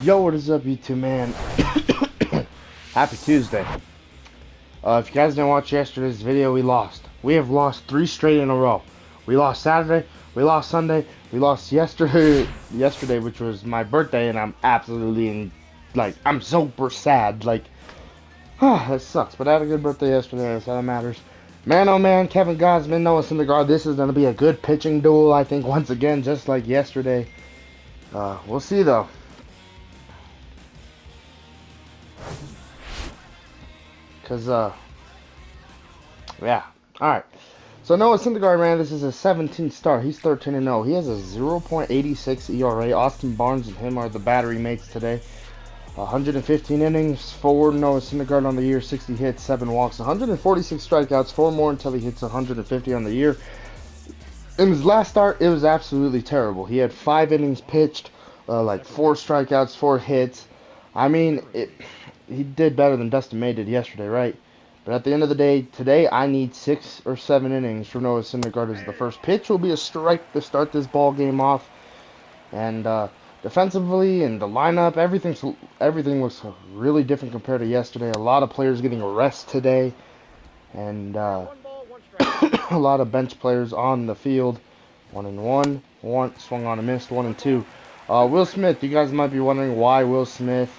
Yo, what is up, YouTube man? Happy Tuesday. If you guys didn't watch yesterday's video, we lost. We have lost 3 straight in a row. We lost Saturday, we lost Sunday, we lost yesterday, which was my birthday, and I'm absolutely I'm super sad. That sucks. But I had a good birthday yesterday, that's all that matters. Man, oh man, Kevin Gosman, Noah Syndergaard. This is gonna be a good pitching duel, I think, once again, just like yesterday. We'll see though. Cause yeah. Alright. So Noah Syndergaard, man, this is his 17th start. He's 13-0. He has a 0.86 ERA. Austin Barnes and him are the battery mates today. 115 innings for Noah Syndergaard on the year. 60 hits, 7 walks, 146 strikeouts. 4 more until he hits 150 on the year. In his last start, it was absolutely terrible. He had 5 innings pitched, 4 strikeouts, 4 hits. I mean, he did better than Dustin May did yesterday, right? But at the end of the day, today I need 6 or 7 innings from Noah Syndergaard as the first pitch will be a strike to start this ball game off. And defensively and the lineup, everything looks really different compared to yesterday. A lot of players getting a rest today, and a lot of bench players on the field. 1-1, one swung on a miss. 1-2. Will Smith, you guys might be wondering why Will Smith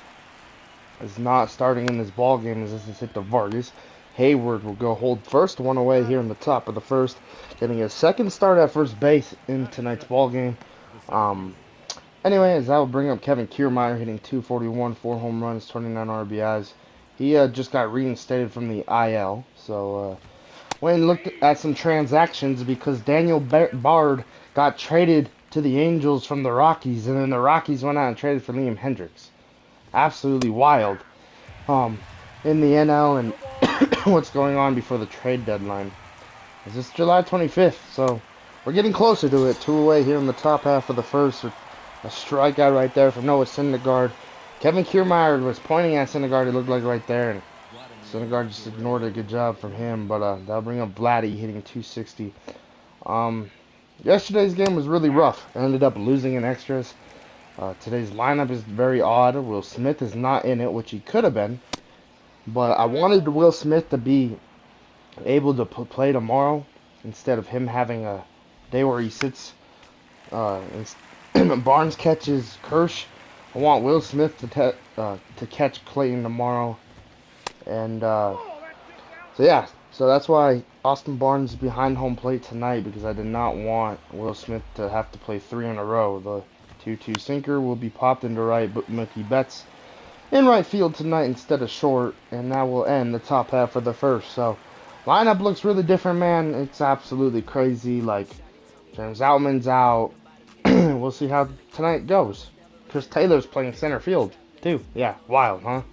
is not starting in this ball game as this is hit to Vargas. Hayward will go hold first, one away here in the top of the first, getting his second start at first base in tonight's ball game. Anyways, that will bring up Kevin Kiermaier hitting 241, 4 home runs, 29 RBIs. He just got reinstated from the IL. So went and looked at some transactions because Daniel Bard got traded to the Angels from the Rockies, and then the Rockies went out and traded for Liam Hendricks. Absolutely wild. In the NL and what's going on before the trade deadline. It's July 25th, so we're getting closer to it. 2 away here in the top half of the first. A strikeout right there from Noah Syndergaard. Kevin Kiermaier was pointing at Syndergaard, it looked like right there, and Syndergaard just ignored it. Good job from him, but that'll bring up Vladdy hitting 260. Yesterday's game was really rough. I ended up losing in extras. Today's lineup is very odd. Will Smith is not in it, which he could have been. But I wanted Will Smith to be able to play tomorrow instead of him having a day where he sits. Barnes catches Kirsch. I want Will Smith to catch Clayton tomorrow. And so that's why Austin Barnes is behind home plate tonight, because I did not want Will Smith to have to play 3 in a row. The 2-2 sinker will be popped into right, but Mookie Betts in right field tonight instead of short, and that will end the top half of the first. So lineup looks really different, man. It's absolutely crazy. Like, James Outman's out. We'll see how tonight goes. Chris Taylor's playing center field too. Yeah, wild, huh?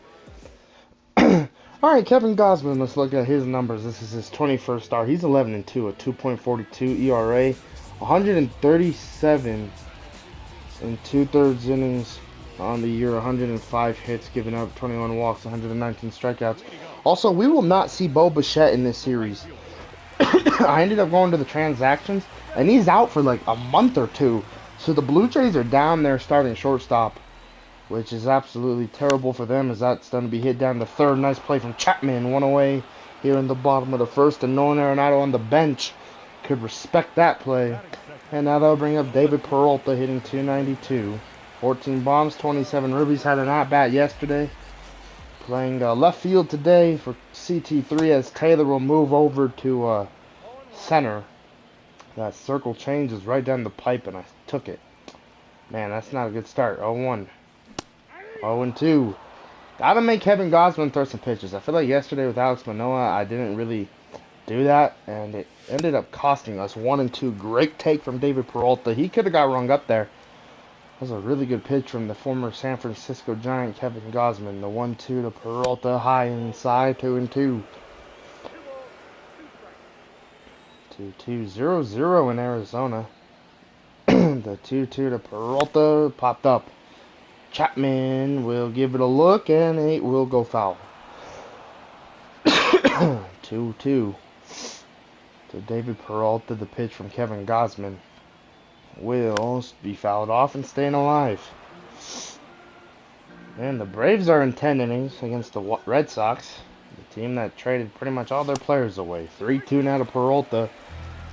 Alright, Kevin Gosman, let's look at his numbers. This is his 21st start. He's 11-2, a 2.42 ERA, 137 and 2/3 innings on the year, 105 hits, giving up 21 walks, 119 strikeouts. Also, we will not see Bo Bichette in this series. I ended up going to the transactions, and he's out for like a month or 2. So the Blue Jays are down there starting shortstop, which is absolutely terrible for them, as that's going to be hit down the third. Nice play from Chapman, 1 away here in the bottom of the first, and Nolan Arenado on the bench could respect that play. And now they'll bring up David Peralta hitting 292. 14 bombs, 27 ribbies. Had an at-bat yesterday. Playing left field today for CT3, as Taylor will move over to center. That circle changes right down the pipe, and I took it. Man, that's not a good start. 0-1. 0-2. Gotta make Kevin Gosman throw some pitches. I feel like yesterday with Alex Manoah, I didn't really do that, and it ended up costing us. 1-2. Great take from David Peralta. He could have got rung up there. That was a really good pitch from the former San Francisco Giant, Kevin Gosman. The 1-2 to Peralta, high inside, 2-2. 2-2, 0-0 in Arizona. The 2-2 to Peralta popped up. Chapman will give it a look, and it will go foul. 2-2 to David Peralta. The pitch from Kevin Gosman will be fouled off and staying alive. And the Braves are in 10 innings against the Red Sox, the team that traded pretty much all their players away. 3-2 now to Peralta,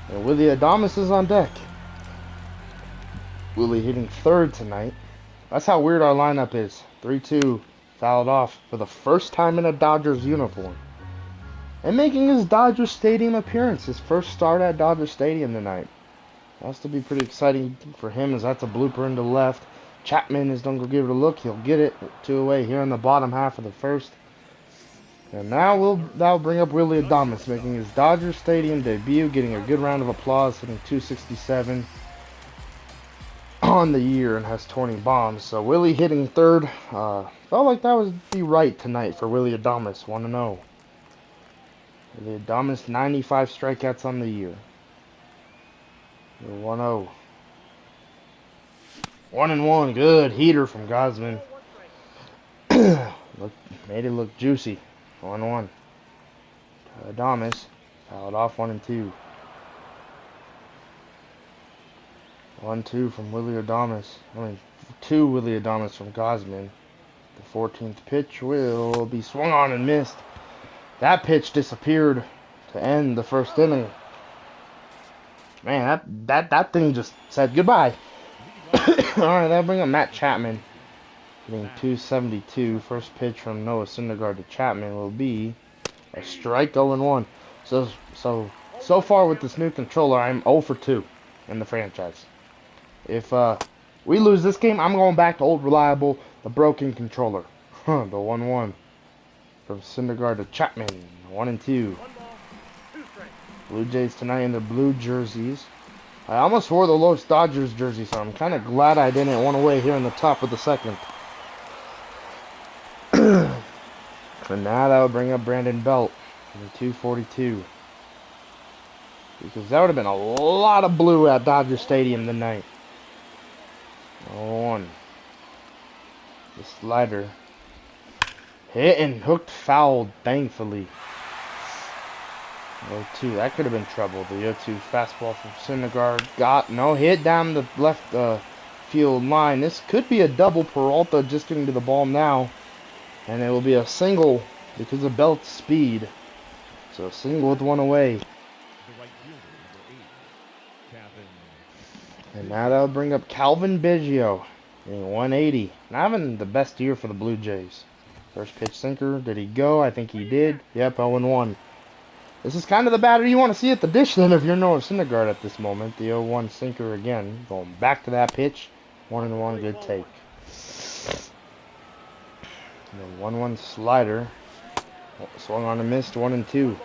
and Willie Adames is on deck. Willie hitting third tonight. That's how weird our lineup is. 3-2, fouled off for the first time in a Dodgers uniform. And making his Dodger Stadium appearance, his first start at Dodger Stadium tonight. Has to be pretty exciting for him, as that's a blooper into left. Chapman is going to give it a look. He'll get it 2 away here in the bottom half of the first. And now that'll bring up Willie Adames, making his Dodger Stadium debut, getting a good round of applause, hitting 267 on the year and has 20 bombs. So Willie hitting third. Felt like that would be right tonight for Willie Adames, 1-0. Willie Adames, 95 strikeouts on the year. 1-0. 1-1, good heater from Gosman. Made it look juicy. 1-1. Adames fouled off 1-2. 1-2 from Willie Adames. 2 Willie Adames from Gosman. The 14th pitch will be swung on and missed. That pitch disappeared to end the first inning. Man, that thing just said goodbye. Alright, that'll bring up Matt Chapman. Hitting 272. First pitch from Noah Syndergaard to Chapman will be a strike, 0-1. So far with this new controller, I'm 0 for 2 in the franchise. If we lose this game, I'm going back to old reliable, the broken controller. The 1-1 from Syndergaard to Chapman. 1-2. Blue Jays tonight in their blue jerseys. I almost wore the Los Dodgers jersey, so I'm kind of glad I didn't. 1 away here in the top of the second. And now that would bring up Brandon Belt in 242. Because that would have been a lot of blue at Dodger Stadium tonight. 1. The slider. Hit and hooked, fouled, thankfully. 0-2. That could have been trouble. The 0-2 fastball from Syndergaard. Got no hit down the left field line. This could be a double. Peralta just getting to the ball now. And it will be a single because of Belt's speed. So a single with 1 away. And now that'll bring up Calvin Biggio in 180. Not having the best year for the Blue Jays. First pitch sinker. Did he go? I think he did. Yep, 0-1. This is kind of the batter you want to see at the dish then if you're Noah Syndergaard at this moment. The 0-1 sinker again. Going back to that pitch. 1-1, good take. And the 1-1 slider. Swung on and missed. 1-2.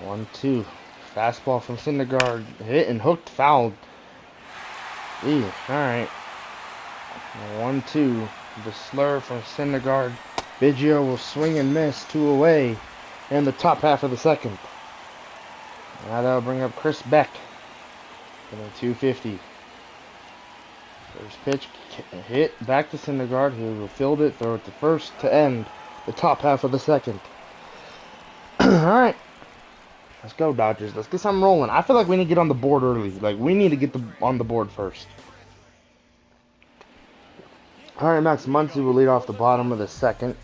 1-2. Fastball from Syndergaard. Hit and hooked, fouled. Alright. 1-2. The slur from Syndergaard. Biggio will swing and miss. 2 away in the top half of the second. Now that'll bring up Chris Beck. And then 250. First pitch hit back to Syndergaard, who will field it, throw it to first to end the top half of the second. Alright. Let's go, Dodgers. Let's get something rolling. I feel like we need to get on the board early. Like, we need to get on the board first. Alright, Max Muncy will lead off the bottom of the second.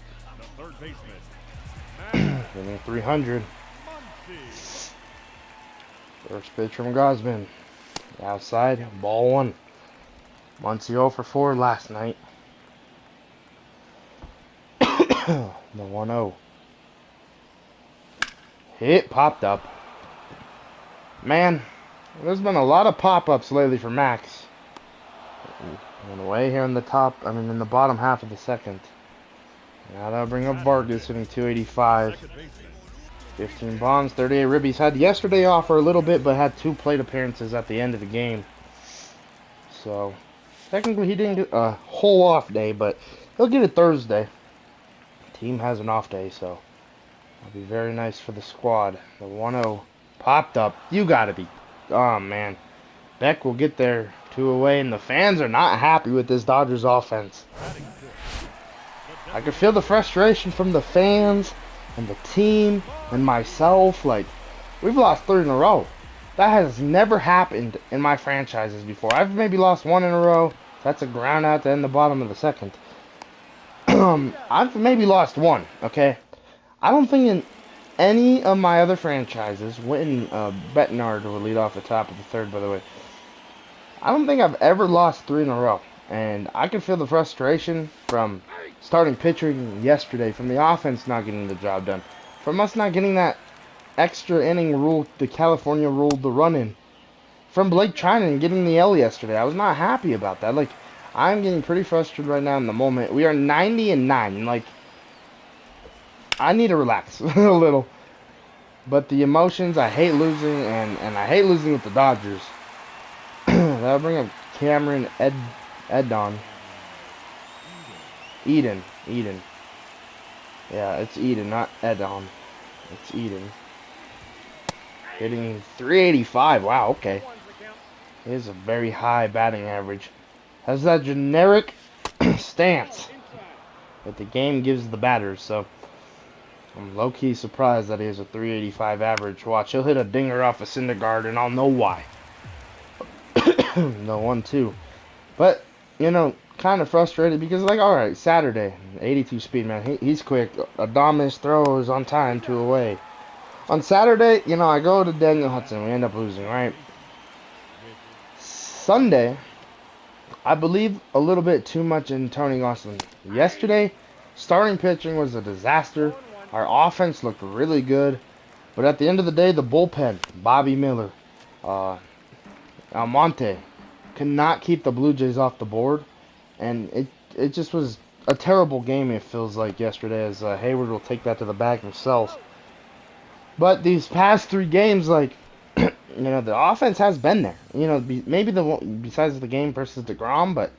Hitting 300. First pitch from Gosman. Outside, ball 1. Muncy 0 for 4 last night. The 1-0. Hit popped up. Man, there's been a lot of pop-ups lately for Max. One away here in the in the bottom half of the second. Now that'll bring up Vargas hitting 285. 15 bombs, 38 ribbies. Had yesterday off for a little bit, but had 2 plate appearances at the end of the game. So, technically he didn't get a whole off day, but he'll get it Thursday. Team has an off day, so it'll be very nice for the squad. The 1-0 popped up. You gotta be. Oh, man. Beck will get there 2 away, and the fans are not happy with this Dodgers offense. I can feel the frustration from the fans and the team and myself. Like, we've lost 3 in a row. That has never happened in my franchises before. I've maybe lost 1 in a row, That's a ground out to end the bottom of the second. I've maybe lost one, okay? I don't think in any of my other franchises, Witten Bettenard will lead off the top of the third, by the way. I don't think I've ever lost 3 in a row. And I can feel the frustration from starting pitching yesterday, from the offense not getting the job done, from us not getting that extra inning rule, the California rule, the run in, from Blake Trinan getting the L yesterday. I was not happy about that. Like, I'm getting pretty frustrated right now in the moment. We are 90-9. Like, I need to relax a little. But the emotions, I hate losing, and I hate losing with the Dodgers. That'll bring up Cameron Edon. Eden. Yeah, it's Eden, not Edon. It's Eden. Hitting 385. Wow, okay. He has a very high batting average. Has that generic stance that the game gives the batters, so I'm low-key surprised that he has a 385 average. Watch, he'll hit a dinger off a Syndergaard, and I'll know why. No 1-2. But, you know, kind of frustrated because, like, alright, Saturday, 82 speed, man. He's quick. Adames throws on time, 2 away. On Saturday, you know, I go to Daniel Hudson. We end up losing, right? Sunday, I believe a little bit too much in Tony Gonsolin. Yesterday, starting pitching was a disaster. Our offense looked really good. But at the end of the day, the bullpen, Bobby Miller, Almonte, could not keep the Blue Jays off the board. And it just was a terrible game, it feels like, yesterday, as Hayward will take that to the bag himself. But these past 3 games, like, you know, the offense has been there. You know, maybe besides the game versus DeGrom, but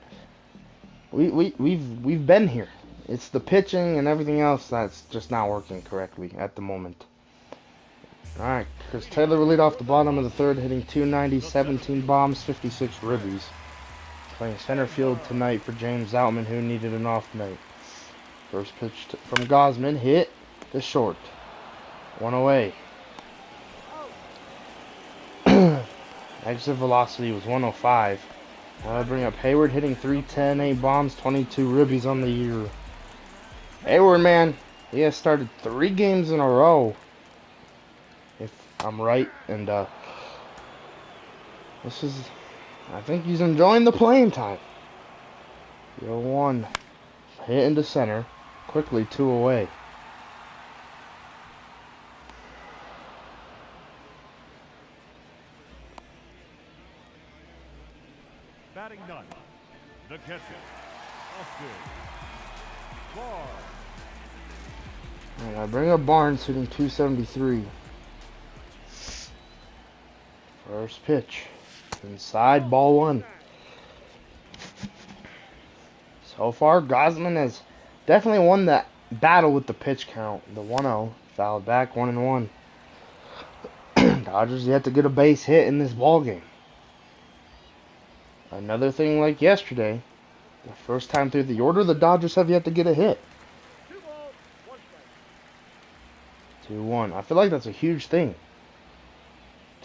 we've been here. It's the pitching and everything else that's just not working correctly at the moment. All right, Chris Taylor will lead off the bottom of the third, hitting 290, 17 bombs, 56 ribbies. Playing center field tonight for James Outman, who needed an off night. First pitch from Gausman, hit to short. 1 away. Exit velocity was 105. I'll bring up Hayward hitting 310, 8 bombs, 22 ribbies on the year. Hayward, man, he has started 3 games in a row, if I'm right, and I think he's enjoying the playing time. 0-1, hit into center, quickly 2 away. Batting 9, the catcher, Austin Barnes. And I bring up Barnes hitting 273. First pitch. Inside, ball 1. So far, Gausman has definitely won that battle with the pitch count. The 1-0. Fouled back, 1-1. Dodgers yet to get a base hit in this ball game. Another thing like yesterday, the first time through the order, the Dodgers have yet to get a hit. 2-1. I feel like that's a huge thing.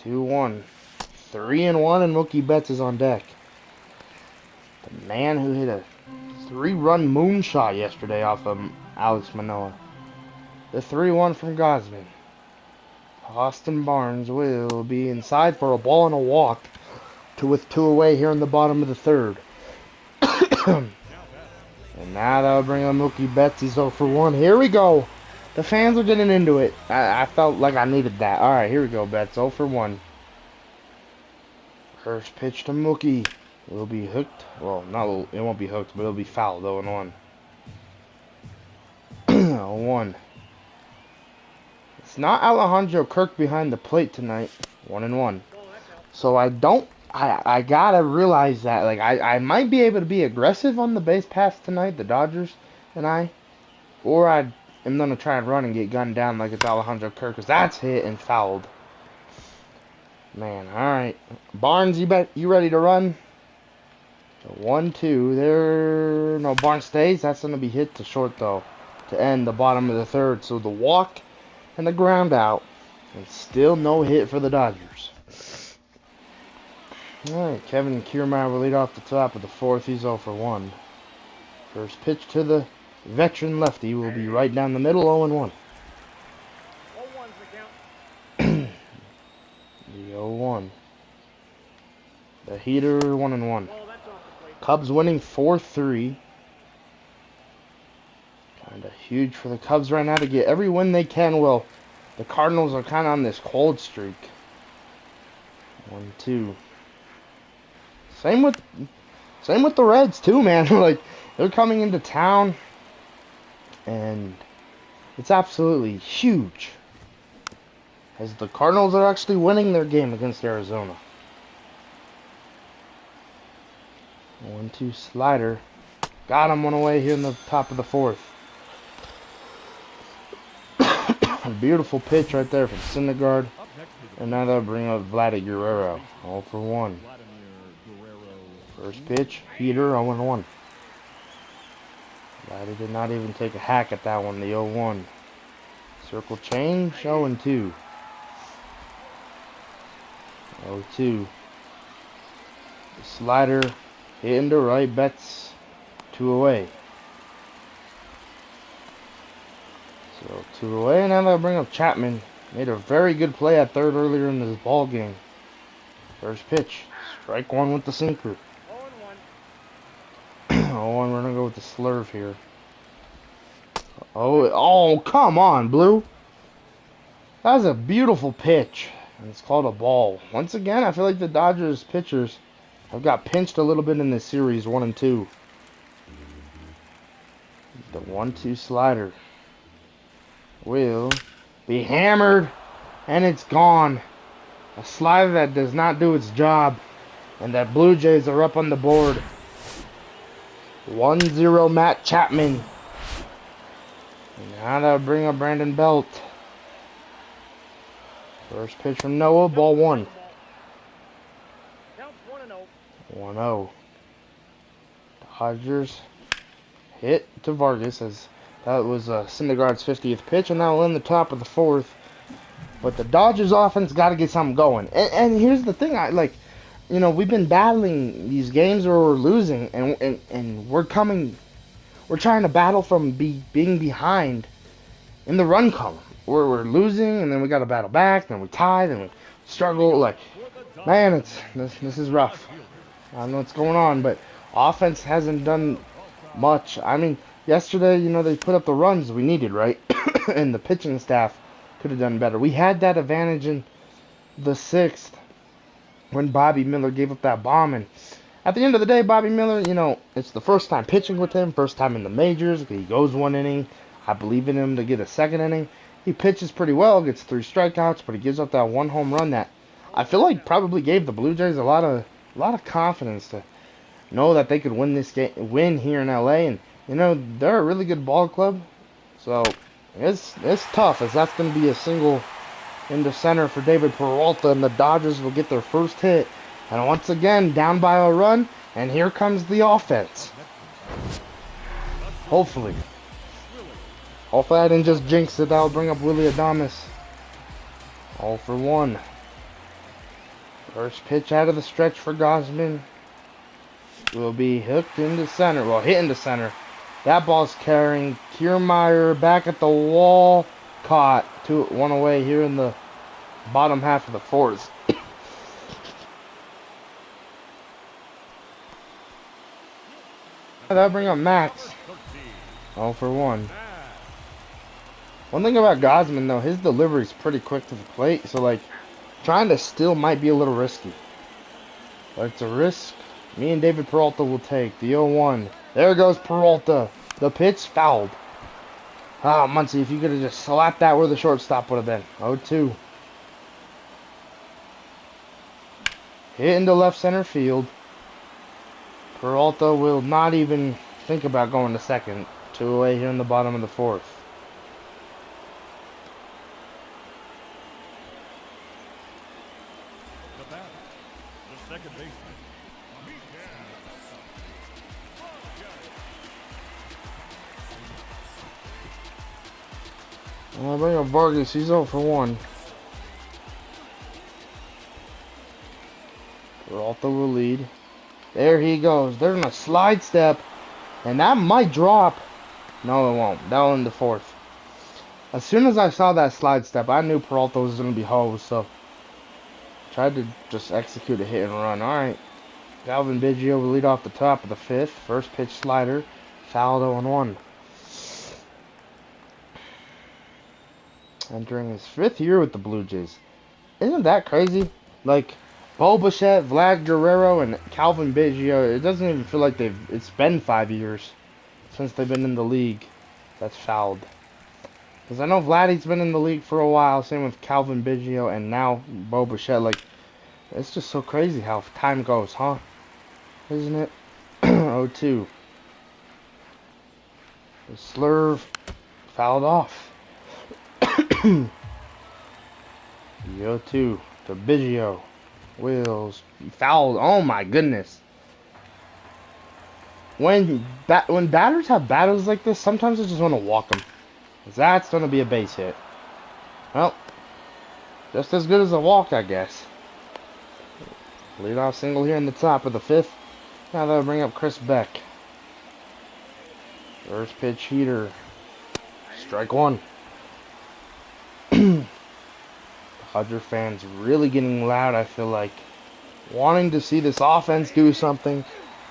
2-1. 3-1, and Mookie Betts is on deck. The man who hit a 3-run moonshot yesterday off of Alex Manoah. The 3-1 from Gausman. Austin Barnes will be inside for a ball and a walk with 2 away here in the bottom of the third. And now that'll bring on Mookie Betts. He's 0-for-1. Here we go. The fans are getting into it. I felt like I needed that. All right, here we go, Betts. 0-for-1. First pitch to Mookie. Will be hooked. Well, it won't be hooked, but it'll be fouled. 0-1. 0-1. It's not Alejandro Kirk behind the plate tonight. 1-1. So I gotta realize that, like, I might be able to be aggressive on the base paths tonight, the Dodgers and or I am gonna try and run and get gunned down like it's Alejandro Kirk, because that's hit and fouled. Man, all right, Barnes, you ready to run? So 1-2 there. No, Barnes stays. That's gonna be hit to short though, to end the bottom of the third. So the walk and the ground out, and still no hit for the Dodgers. Alright, Kevin Kiermaier will lead off the top of the fourth. He's 0 for 1. First pitch to the veteran lefty will be right down the middle, 0 and 1. 0-1's the count. The 0-1. The heater, 1 and 1. Well, that's off the plate. Cubs winning 4-3. Kind of huge for the Cubs right now to get every win they can. Well, the Cardinals are kind of on this cold streak. 1-2. Same with the Reds too, man. Like, they're coming into town, and it's absolutely huge, as the Cardinals are actually winning their game against Arizona. 1-2 slider. Got him one away here in the top of the fourth. A beautiful pitch right there from Syndergaard. Up next is the And now they'll bring up Vladimir Guerrero. 0 for 1. Vladimir Guerrero. First pitch, heater, 0 and 1. Vladdy did not even take a hack at that one, the 0-1. Circle change, 0 and 2. 0-2. The slider hitting to right, Betts 2 away. So 2 away, and now they'll bring up Chapman. Made a very good play at third earlier in this ball game. First pitch, strike one with the sinker. 0-1. Oh, and we're gonna go with the slurve here. Oh, come on, Blue. That was a beautiful pitch, and it's called a ball. Once again, I feel like the Dodgers pitchers have got pinched a little bit in this series, 1 and 2. The 1-2 slider will be hammered, and it's gone. A slider that does not do its job, and that Blue Jays are up on the board. 1-0 Matt Chapman. And now they'll bring up Brandon Belt. First pitch from Noah, ball 1. Counts 1-0. 1-0. Dodgers hit to Vargas, as that was Syndergaard's 50th pitch, and now we'll end the top of the fourth. But the Dodgers offense got to get something going. And here's the thing, we've been battling these games where we're losing, and we're trying to battle from being behind in the run column. We're losing, and then we got to battle back, then we tie, then we struggle. Like, man, this is rough. I don't know what's going on, but offense hasn't done much. I mean, yesterday, they put up the runs we needed, right? And the pitching staff could have done better. We had that advantage in the 6th when Bobby Miller gave up that bomb, and at the end of the day, Bobby Miller, it's the first time pitching with him, first time in the majors. He goes 1 inning. I believe in him to get a 2nd inning. He pitches pretty well, gets 3 strikeouts, but he gives up that 1 home run that I feel like probably gave the Blue Jays a lot of confidence to know that they could win this game, win here in LA. And they're a really good ball club, so it's tough, as that's going to be a single into center for David Peralta, and the Dodgers will get their first hit. And once again, down by a run, and here comes the offense. Hopefully I didn't just jinx it. That'll bring up Willie Adames. 0 for 1. First pitch out of the stretch for Gosman will be hooked into center. Well, hit into center. That ball's carrying. Kiermaier back at the wall. Caught. 1 away here in the bottom half of the fourth. That'll bring up Max. 0 for 1. One thing about Gosman, though, his delivery's pretty quick to the plate, so, trying to steal might be a little risky. But it's a risk me and David Peralta will take. The 0-1. There goes Peralta. The pitch fouled. Ah, Muncie, if you could have just slapped that where the shortstop would have been. 0-2. Hit into left center field. Peralta will not even think about going to second. 2 away here in the bottom of the fourth. The batter, the second baseman. I'll bring up Vargas. He's 0 for 1. Peralta the lead. There he goes. They're in a slide step. And that might drop. No, it won't. That'll end the fourth. As soon as I saw that slide step, I knew Peralta was going to be hosed. So, tried to just execute a hit and run. Alright. Calvin Biggio will lead off the top of the fifth. First pitch slider. Fouled 0-1. Entering his fifth year with the Blue Jays. Isn't that crazy? Like, Bo Bichette, Vlad Guerrero, and Calvin Biggio, it doesn't even feel like it's been 5 years since they've been in the league. That's fouled. Because I know Vladdy's been in the league for a while, same with Calvin Biggio, and now Bo Bichette. Like, it's just so crazy how time goes, huh? Isn't it? 0-2. The slurve fouled off. 0-2 to Biggio. Wills fouled. Oh my goodness. When batters have battles like this, sometimes I just want to walk them. That's going to be a base hit. Well, just as good as a walk, I guess. Leadoff single here in the top of the fifth. Now that'll bring up Chris Beck. First pitch heater. Strike one. Dodger fans really getting loud, I feel like. Wanting to see this offense do something.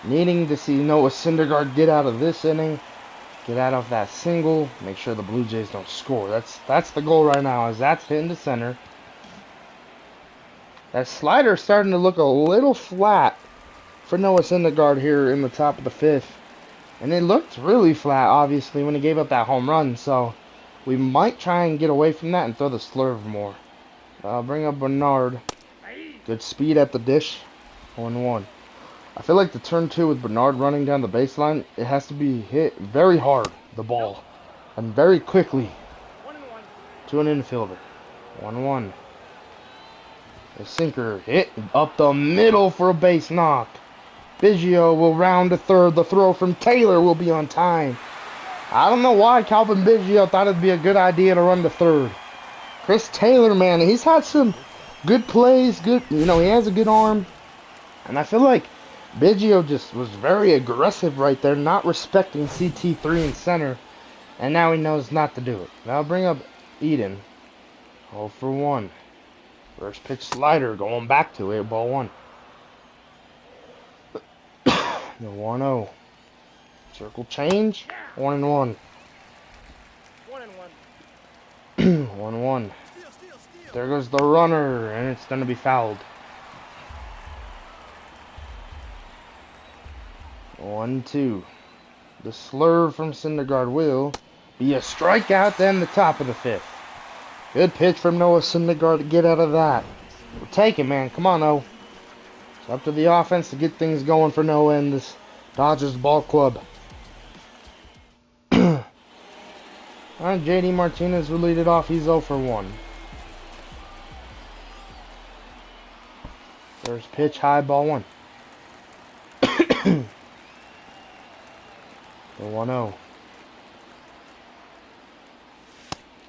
Needing to see Noah Syndergaard get out of this inning. Get out of that single. Make sure the Blue Jays don't score. That's the goal right now, as that's hitting the center. That slider's starting to look a little flat for Noah Syndergaard here in the top of the fifth. And it looked really flat, obviously, when he gave up that home run. So we might try and get away from that and throw the slurve more. I'll bring up Bernard. Good speed at the dish. 1-1. I feel like the turn two with Bernard running down the baseline, it has to be hit very hard, the ball, and very quickly to an infielder. 1-1. The sinker hit up the middle for a base knock. Biggio will round to third. The throw from Taylor will be on time. I don't know why Calvin Biggio thought it'd be a good idea to run to third. Chris Taylor, man, he's had some good plays, he has a good arm. And I feel like Biggio just was very aggressive right there, not respecting CT3 in center. And now he knows not to do it. Now I'll bring up Eden. 0-for-1. First pitch slider, going back to it, ball one. The 1-0. Circle change, 1-1. 1-1. There goes the runner, and it's going to be fouled. 1-2. The slurve from Syndergaard will be a strikeout, then the top of the fifth. Good pitch from Noah Syndergaard to get out of that. We'll take it, man. Come on, O. It's up to the offense to get things going for Noah and this Dodgers ball club. Alright, JD Martinez will lead it off. He's 0-for-1. First pitch, high, ball one. The 1-0.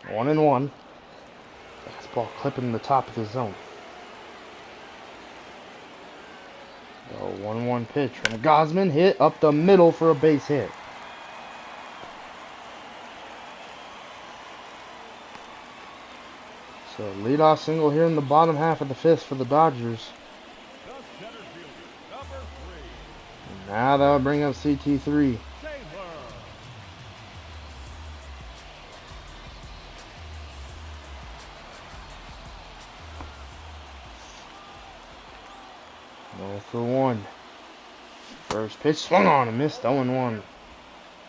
1-1. Fastball clipping the top of the zone. The 1-1 pitch from Gosman, hit up the middle for a base hit. So leadoff single here in the bottom half of the fifth for the Dodgers. Now that'll bring up CT3. 0-for-1. First pitch swung on and missed. 0-1.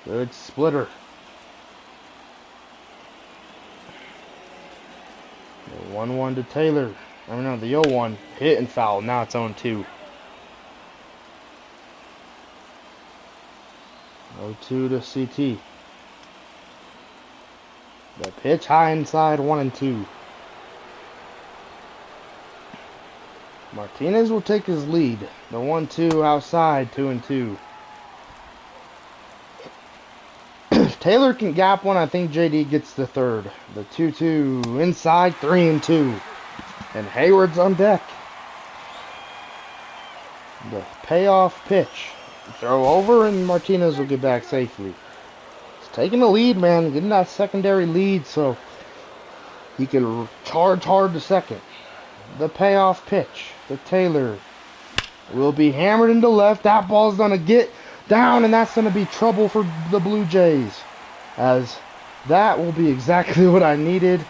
Good splitter. The 1-1 to Taylor. I don't know, the 0-1 hit and foul. Now it's 0-2. 0-2 to CT. The pitch high inside, 1-2. Martinez will take his lead. The 1-2 outside, 2-2. If Taylor can gap one, I think JD gets the third. The 2-2 inside, 3-2. And Hayward's on deck. The payoff pitch. Throw over and Martinez will get back safely. He's taking the lead, man. Getting that secondary lead so he can charge hard to second. The payoff pitch. The Taylor will be hammered into left. That ball's going to get down, and that's going to be trouble for the Blue Jays. As that will be exactly what I needed.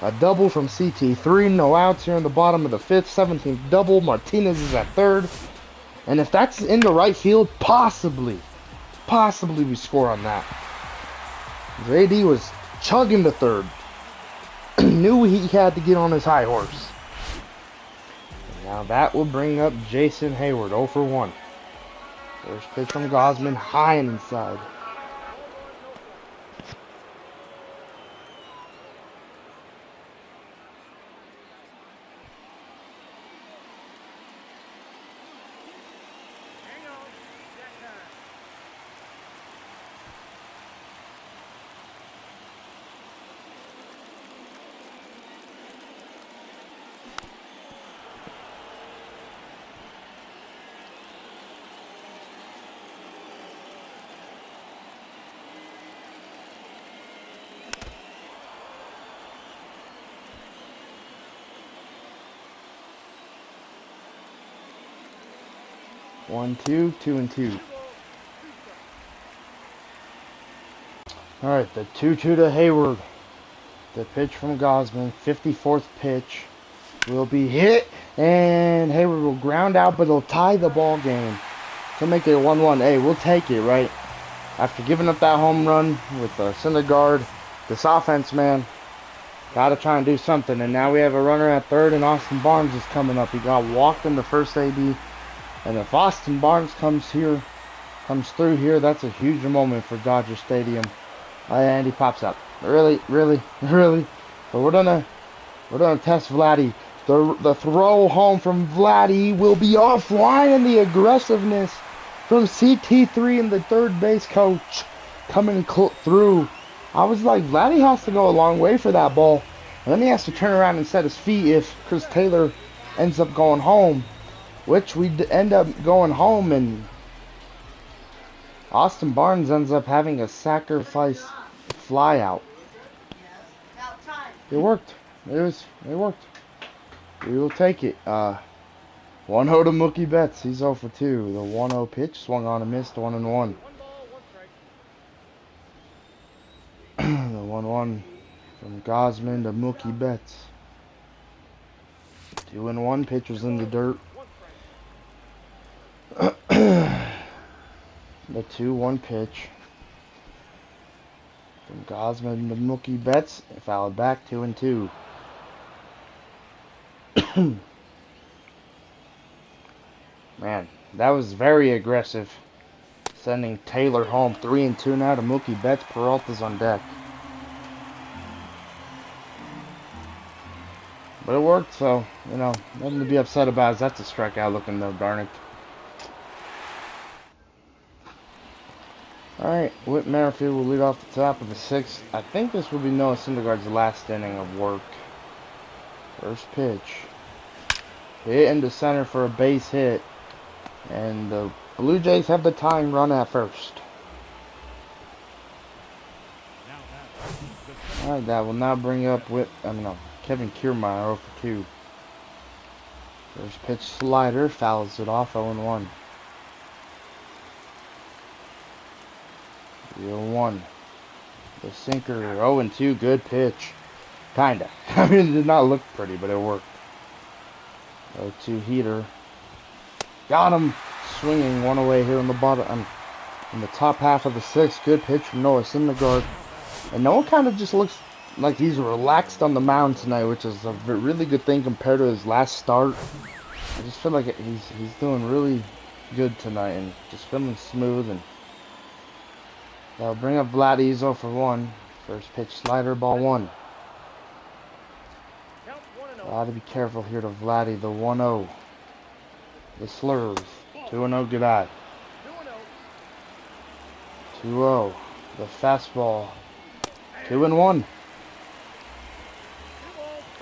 A double from CT3. No outs here in the bottom of the fifth. 17th double. Martinez is at third. And if that's in the right field, possibly we score on that. JD was chugging the third. Knew he had to get on his high horse. And now that will bring up Jason Hayward, 0 for 1. First pitch from Gosman, high and inside. One, two, 2-2. Alright, the 2-2 to Hayward. The pitch from Gosman, 54th pitch, will be hit, and Hayward will ground out, but he'll tie the ball game to make it 1-1. Hey, we'll take it, right? After giving up that home run with Syndergaard, this offense, man, gotta try and do something. And now we have a runner at third, and Austin Barnes is coming up. He got walked in the first AB. And if Austin Barnes comes through here, that's a huge moment for Dodger Stadium. And he pops up. Really. But we're gonna test Vladdy. The throw home from Vladdy will be offline, and the aggressiveness from CT3 and the third base coach coming through. I was like, Vladdy has to go a long way for that ball. And then he has to turn around and set his feet if Chris Taylor ends up going home. Which we end up going home, and Austin Barnes ends up having a sacrifice fly out. It worked. It worked. We will take it. 1-0 to Mookie Betts. He's 0 for 2. The 1-0 pitch swung on and missed. 1-1. The 1-1 from Gosman to Mookie Betts. 2-1. Pitch was in the dirt. The 2-1 pitch from Gosman to Mookie Betts, fouled back 2-2. Man, that was very aggressive. Sending Taylor home. 3-2 now to Mookie Betts. Peralta's on deck. But it worked, so, you know, nothing to be upset about. That's a strikeout looking though, darn it. Alright, Whit Merrifield will lead off the top of the sixth. I think this will be Noah Syndergaard's last inning of work. First pitch. Hit into center for a base hit. And the Blue Jays have the tying run at first. Alright, that will now bring up Kevin Kiermaier 0 for 2. First pitch slider, fouls it off 0-1. 0-1. The sinker 0-2. Good pitch. Kinda. I mean, it did not look pretty, but it worked. 0-2 heater. Got him. Swinging one away here in the bottom. In the top half of the sixth. Good pitch from Noah Syndergaard. And Noah kind of just looks like he's relaxed on the mound tonight, which is a really good thing compared to his last start. I just feel like he's doing really good tonight and just feeling smooth, and that'll bring up Vladdy. 0 for 1. First pitch slider, ball 1. Gotta be careful here to Vladdy. The 1-0. The slurs. 2-0, goodbye. 2-0. The fastball. 2-1.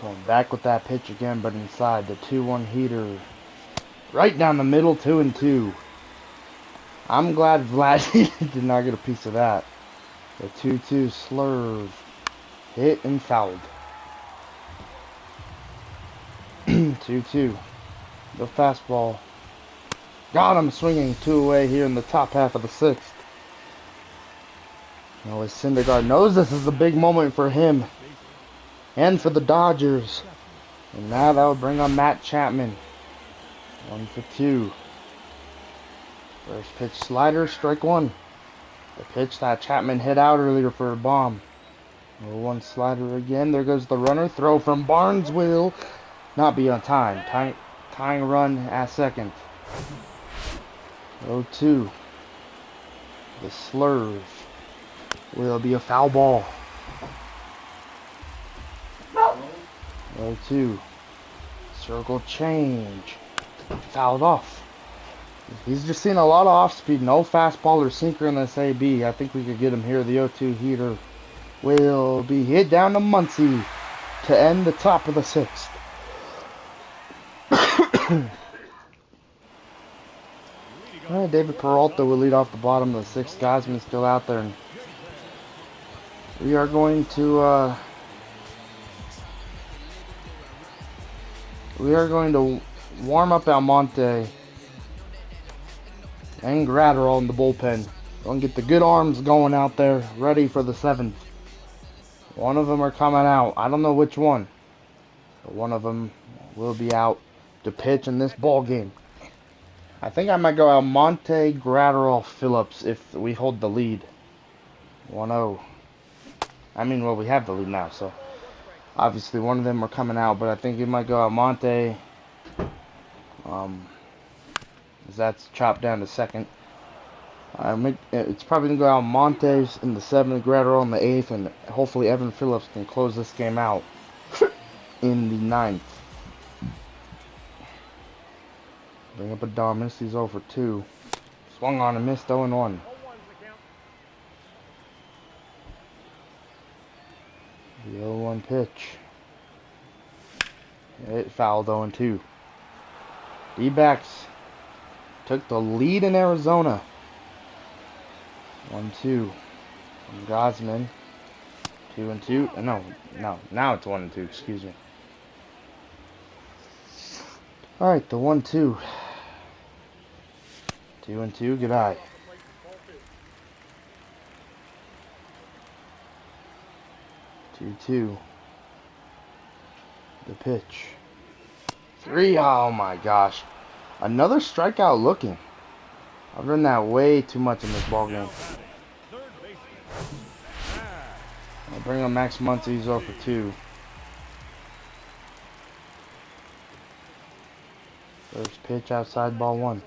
Going back with that pitch again, but inside. The 2-1 heater. Right down the middle, 2-2. I'm glad Vlad did not get a piece of that. The 2-2 slurve. Hit and fouled. 2-2. The fastball. Got him swinging 2 away here in the top half of the 6th. Now Syndergaard knows this is a big moment for him and for the Dodgers. And now that will bring on Matt Chapman. 1-2. First pitch slider, strike 1. The pitch that Chapman hit out earlier for a bomb. 0-1 slider again. There goes the runner. Throw from Barnes will not be on time. Tying run at second. 0-2. The slurve will be a foul ball. 0-2. Circle change. Fouled off. He's just seen a lot of off-speed. No fastball or sinker in this AB. I think we could get him here. The 0-2 heater will be hit down to Muncy to end the top of the 6th. Alright, David Peralta will lead off the bottom of the 6th. Gosman's still out there. And we are going to warm up Almonte and Gratterall in the bullpen. Going to get the good arms going out there, ready for the 7th. One of them are coming out. I don't know which one. But one of them will be out to pitch in this ball game. I think I might go Almonte, Gratterall, Phillips if we hold the lead. 1-0. I mean, well, we have the lead now, so obviously one of them are coming out, but I think it might go Almonte. That's chopped down to second. It's probably going to go Almonte's in the 7th, Gratterall in the 8th, and hopefully Evan Phillips can close this game out in the 9th. Bring up a dominance. He's 0 for 2. Swung on and missed 0-1. The 0-1 pitch. It fouled 0-2. D-backs took the lead in Arizona. 1-2. Gosman. 2-2. No. Now it's 1-2. Excuse me. Alright, the 1-2. 2-2. Good eye. 2-2. The pitch. 3. Oh my gosh. Another strikeout looking. I've done that way too much in this ball game. I'll bring on Max Muncy. He's 0 for 2. First pitch outside, ball 1.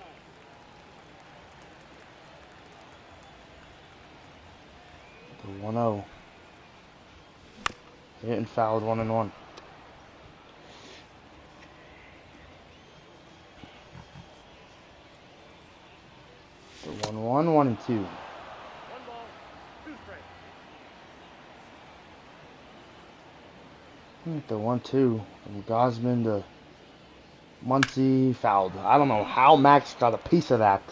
The 1-0. Hit and fouled 1-1. The 1-1, 1-2. The 1-2 from Gosman to Muncy, fouled. I don't know how Max got a piece of that.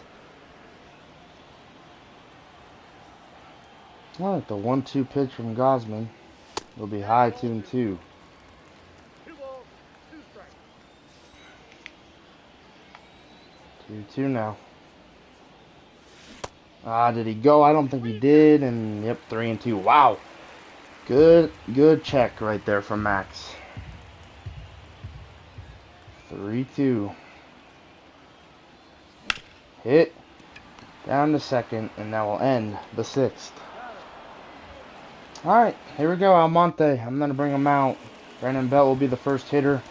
Alright, the 1-2 pitch from Gosman will be high, 2-2. 2-2 now. Did he go? I don't think he did. And yep, 3-2. Wow. Good check right there from Max. 3-2. Hit down to second, and that will end the 6th. Alright, here we go, Almonte. I'm going to bring him out. Brandon Belt will be the first hitter.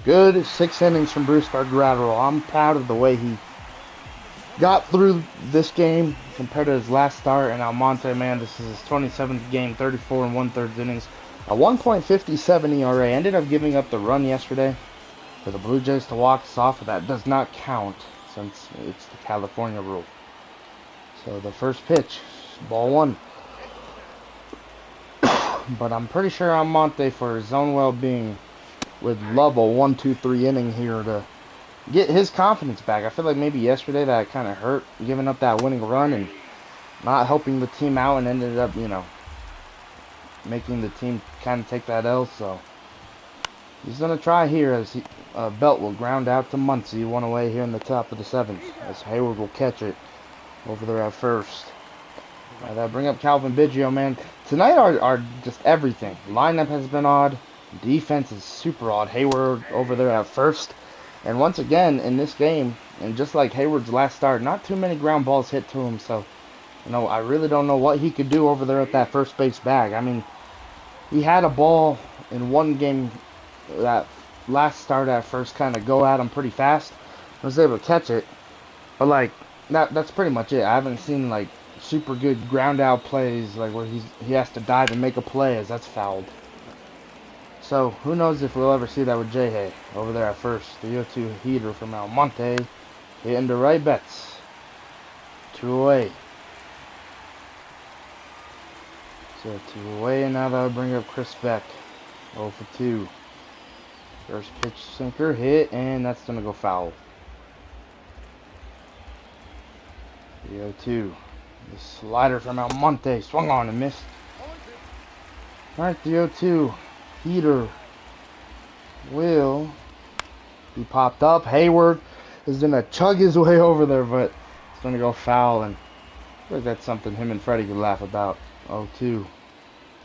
Good 6 innings from Brusdar Graterol. I'm proud of the way he got through this game compared to his last start. And Almonte, man, this is his 27th game, 34 1/3 innings. A 1.57 ERA. Ended up giving up the run yesterday for the Blue Jays to walk us off, but that does not count since it's the California rule. So the first pitch, ball 1. But I'm pretty sure Almonte, for his own well-being, would love a 1-2-3 inning here to get his confidence back. I feel like maybe yesterday that kind of hurt, giving up that winning run and not helping the team out, and ended up, making the team kind of take that L. So he's going to try here as Belt will ground out to Muncie, one away here in the top of the 7th, as Hayward will catch it over there at first. That bring up Calvin Biggio, man. Tonight are just everything. Lineup has been odd. Defense is super odd. Hayward over there at first. And once again, in this game, and just like Hayward's last start, not too many ground balls hit to him. So, I really don't know what he could do over there at that first base bag. I mean, he had a ball in one game, that last start at first, kind of go at him pretty fast. I was able to catch it. But, like, that's pretty much it. I haven't seen, like, super good ground out plays, like where he has to dive and make a play as that's fouled. So who knows if we'll ever see that with J-Hay over there at first. The 0-2 heater from Almonte hitting the right bets. 2 away. So 2 away, and now that'll bring up Chris Beck. 0 for 2. First pitch sinker hit, and that's gonna go foul. The 0-2. The slider from Almonte swung on and missed. Alright, the 0-2 heater will be popped up. Hayward is going to chug his way over there, but it's going to go foul. And I feel like that's something him and Freddie could laugh about. 0-2.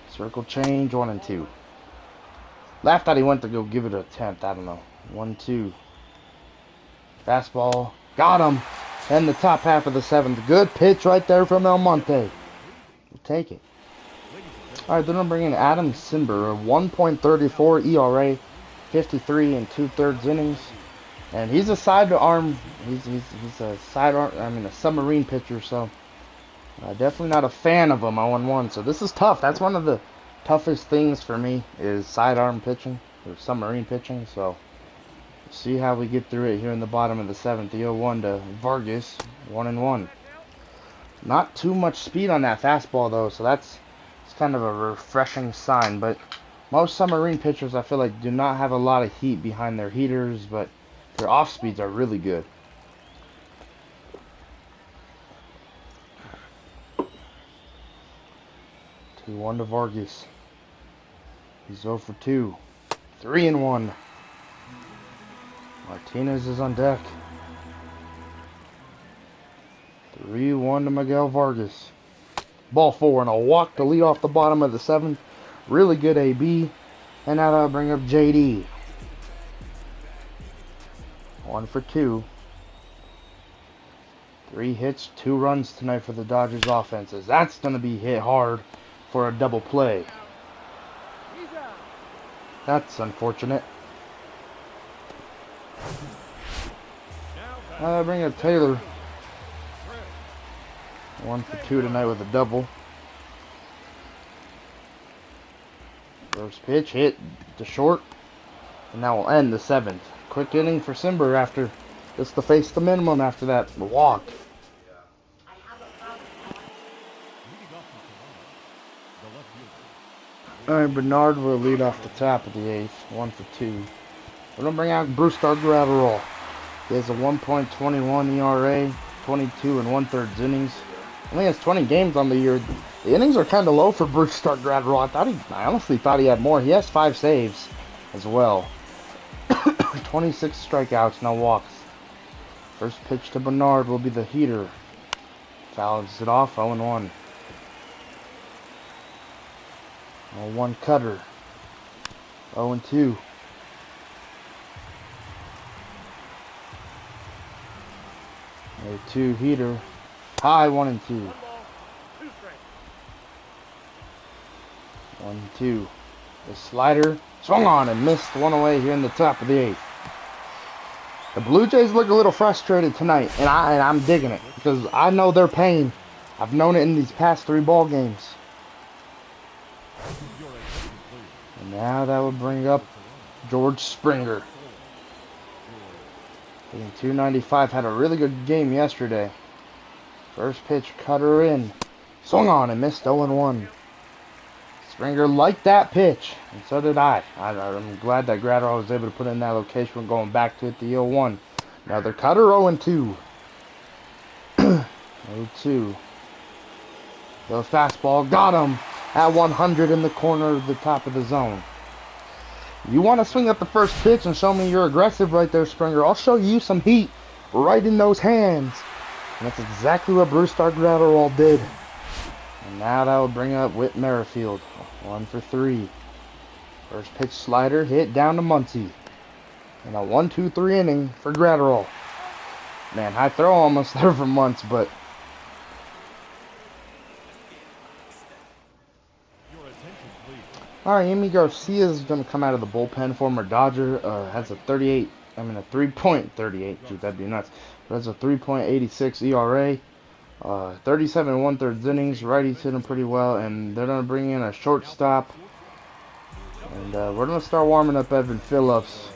Circle change, 1 and 2. Laughed that he went to go give it an attempt. I don't know. 1-2. Fastball. Got him. And the top half of the 7th. Good pitch right there from Almonte. We'll take it. Alright, then I'll bring in Adam Simber. 1.34 ERA. 53 and 2/3 innings. And he's a sidearm. He's a sidearm. I mean, a submarine pitcher. So definitely not a fan of him. 0-1. So this is tough. That's one of the toughest things for me is sidearm pitching or submarine pitching. So see how we get through it here in the bottom of the 7th. The 0-1 to Vargas, 1-1. Not too much speed on that fastball though, so it's kind of a refreshing sign. But most submarine pitchers, I feel like, do not have a lot of heat behind their heaters, but their off speeds are really good. Two 1 to Vargas. He's 0 for 2. 3-1. Martinez is on deck. 3-1 to Miguel Vargas. Ball 4 and a walk to lead off the bottom of the 7th. Really good AB. And now that'll bring up JD. 1 for 2. 3 hits, 2 runs tonight for the Dodgers offenses. That's going to be hit hard for a double play. That's unfortunate. Bring up Taylor. 1 for 2 tonight with a double. First pitch hit to short. And that will end the 7th. Quick inning for Simber after just to face the minimum after that walk. Alright, Bernard will lead off the top of the 8th. 1 for 2. We're going to bring out Bruce Graterol. He has a 1.21 ERA, 22 and 1/3 innings. Only has 20 games on the year. The innings are kind of low for Bruce Graterol. I honestly thought he had more. He has 5 saves as well. 26 strikeouts, no walks. First pitch to Bernard will be the heater. Fouls it off, 0-1. 0-1 cutter. 0-2. 0-2 heater. High 1-2. 1-2. The slider swung on and missed, 1 away here in the top of the 8th. The Blue Jays look a little frustrated tonight, and I'm digging it because I know their pain. I've known it in these past 3 ball games. And now that would bring up George Springer. Hitting 295, had a really good game yesterday. First pitch, cutter in. Swung on and missed, 0-1. Springer liked that pitch, and so did I. I'm glad that Graterol was able to put it in that location. We're going back to it, the 0-1. Another cutter, 0-2. 0-2. The fastball got him at 100 in the corner of the top of the zone. You want to swing at the first pitch and show me you're aggressive right there, Springer. I'll show you some heat right in those hands. And that's exactly what Bruce Gratterall did. And now that will bring up Whit Merrifield. 1 for 3. First pitch slider hit down to Muncy. And a 1-2-3 inning for Gratterall. Man, high throw almost there for Muntz, but Your attention, please. alright, Amy Garcia is going to come out of the bullpen. Former Dodger, has a 3.38, gee, that'd be nuts. But has a 3.86 ERA. 37 1/3 innings. Righties hit him pretty well, and they're going to bring in a shortstop. And we're going to start warming up Evan Phillips.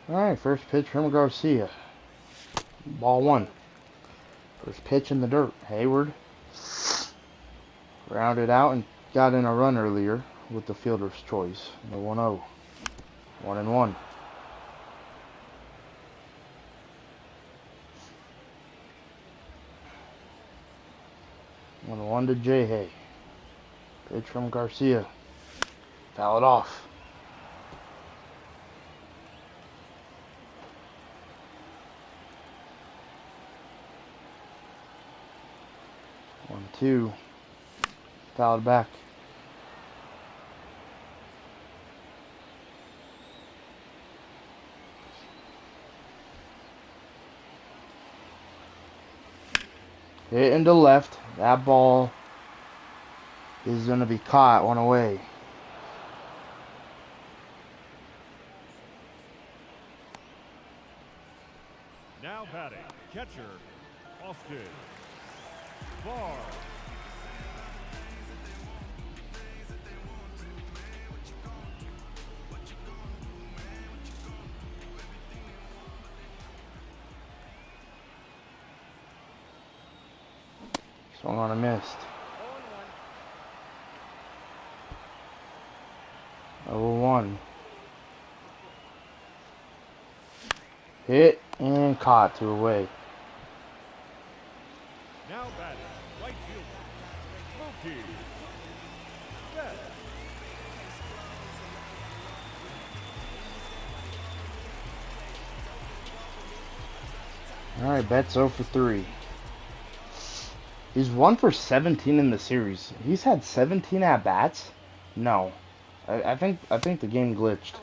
Alright, first pitch from Garcia. Ball 1. First pitch in the dirt. Hayward grounded out and got in a run earlier with the fielder's choice. The 1-0. 1-1. One to J-Hay. Pitch from Garcia. Foul it off. 1-2. Fouled back. Hit into left. That ball is going to be caught. One away. Now batting, catcher, Austin Barr. Swung on a missed. 0-1. Hit and caught, 2 away. Now batting, right fielder, Mookie Betts. Alright, Betts 0 for 3. He's 1 for 17 in the series. He's had 17 at bats? No. I think the game glitched.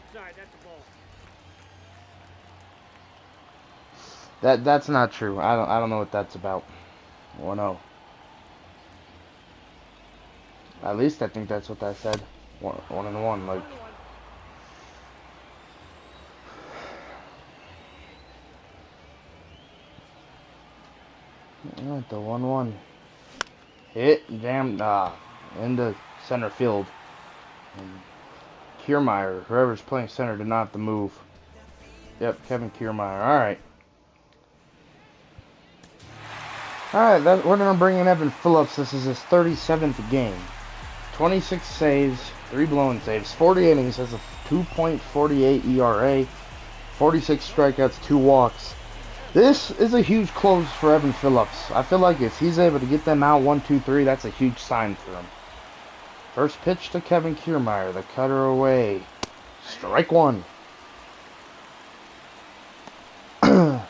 That's not true. I don't know what that's about. 1-0. At least I think that's what that said. 1-1. Like. Alright, the 1-1. Hit, jammed, into center field. And Kiermaier, whoever's playing center, did not have to move. Yep, Kevin Kiermaier. Alright. Alright, we're going to bring in Evan Phillips. This is his 37th game. 26 saves, 3 blown saves, 40 innings, has a 2.48 ERA, 46 strikeouts, 2 walks. This is a huge close for Evan Phillips. I feel like if he's able to get them out 1-2-3, that's a huge sign for him. First pitch to Kevin Kiermaier, the cutter away. Strike 1. Evan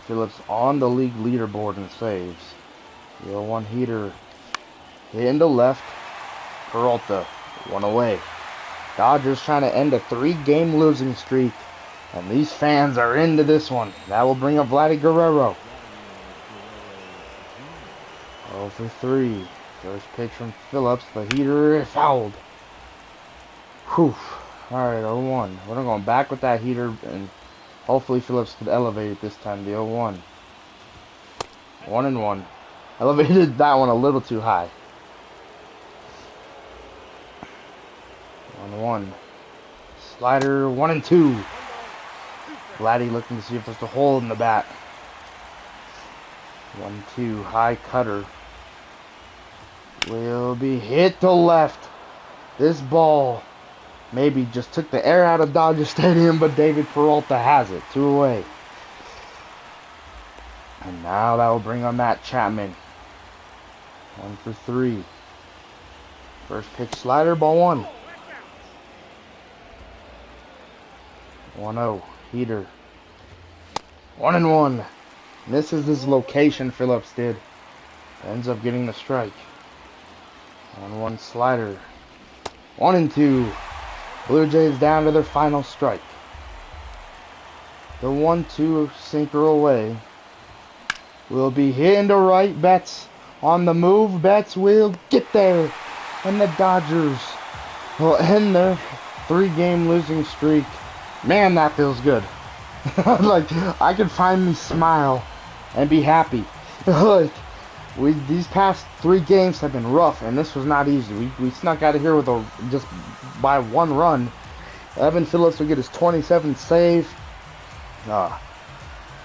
Phillips on the league leaderboard in saves. The 0-1 heater hit into left. Peralta, 1 away. Dodgers trying to end a 3-game losing streak. And these fans are into this one. That will bring up Vladdy Guerrero. 0 for 3. First pitch from Phillips. The heater fouled. Whew. Alright, 0-1. We're going back with that heater. And hopefully Phillips could elevate it this time. The 0-1. 1-1. Elevated that one a little too high. 1-1. Slider 1-2. Vladdy looking to see if there's a hole in the bat. 1-2. High cutter. will be hit to left. This ball maybe just took the air out of Dodger Stadium, but David Peralta has it. 2 away. And now that will bring on Matt Chapman. 1 for 3. First pitch slider, ball 1. 1-0. Heater. 1-1. Misses his location, Phillips did. Ends up getting the strike. 1-1 slider. 1-2. Blue Jays down to their final strike. The 1-2 sinker away. Will be hit into right. Betts on the move. Betts will get there. And the Dodgers will end their 3-game losing streak. Man, that feels good. Like, I could finally smile and be happy. Like, these past 3 games have been rough, and this was not easy. We snuck out of here with just by 1 run. Evan Phillips will get his 27th save.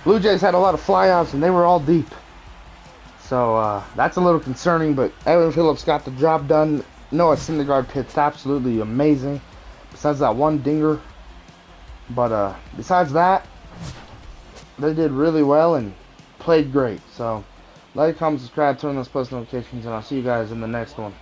Blue Jays had a lot of flyouts, and they were all deep. So that's a little concerning, but Evan Phillips got the job done. Noah Syndergaard pitched absolutely amazing, besides that 1 dinger. But besides that, they did really well and played great. So like, comment, subscribe, turn on those post notifications, and I'll see you guys in the next one.